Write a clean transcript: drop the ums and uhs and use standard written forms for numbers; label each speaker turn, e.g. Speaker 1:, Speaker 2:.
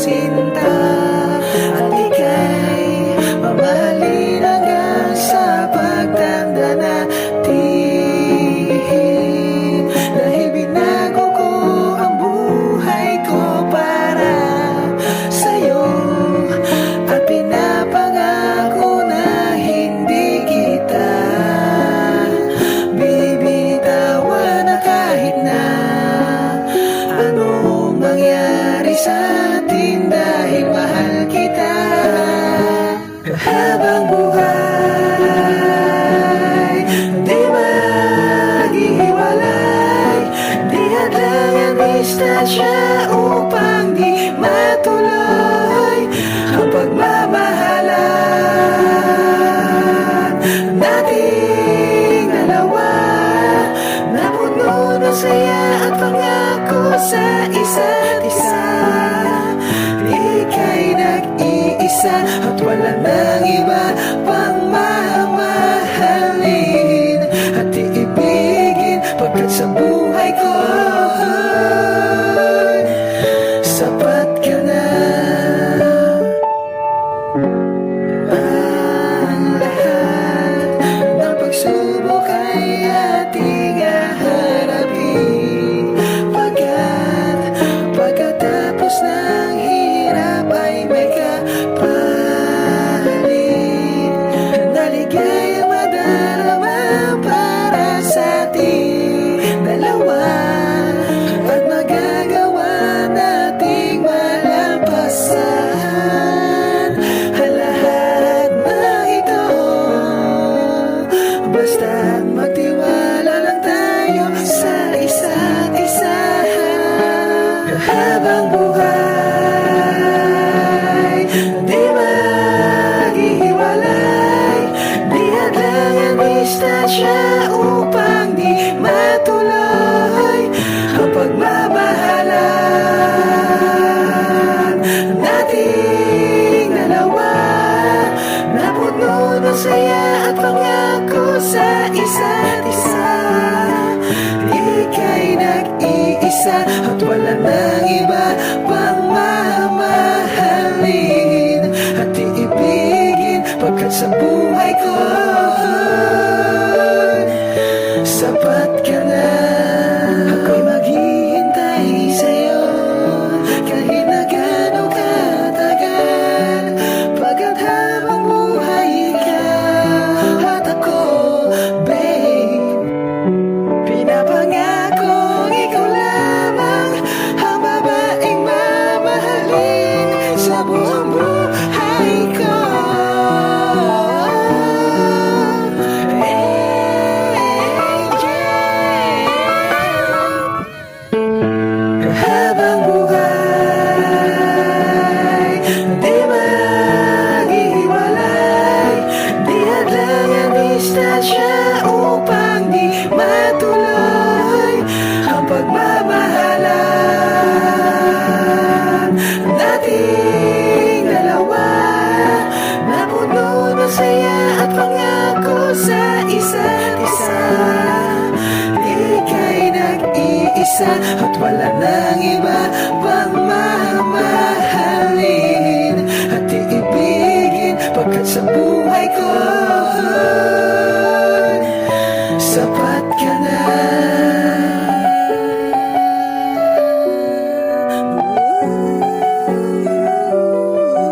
Speaker 1: sinta, at ika'y mamahalin hanggang sa pagtanda natin. Dahil binago ko ang buhay ko para sa'yo, at pinapangako na hindi kita bibitawan na kahit na anong mangyari sa atin, dahil mahal kita. Habang buhay, di maghihiwalay, di hadlang ang distansya upang di matuloy ang pagmamahalan nating dalawa, na puno ng saya at pangako sa isa't isa. Ika'y nag-iisa at wala nang iba pang mamahalin at iibigin, pagkat sa buhay ko sapat ka na. Ang lahat ng pagsubok ay ating haharapin, pagkatapos ng hirap ay may kapalit na ligayang madarama para sa ating dalawa, at magagawa nating malampasan ang lahat ng ito, basta't magtiwala lang tayo sa isa't isa. Habang buhay, di maghihiwalay, di hadlang ang distansya upang di matuloy ang pagmamahalan nating dalawa, na puno ng saya at pangako sa isa't isa. Ika'y nag-iisa at wala nang iba pang mamahalin at iibigin, pagkat sa buhay ko sapat ka na. Ako'y maghihintay sa'yo kahit na gano'ng katagal, pagkat habang buhay ikaw at ako, babe, pinapangakong ikaw lamang ang babaeng mamahalin sa buong buhay ko. Habang buhay, di maghihiwalay, di hadlang ang distansya upang di matuloy ang pagmamahalan nating dalawa, na puno ng saya at pangako sa isa't isa. Ika'y nag-iisa at wala nang iba pang mamahalin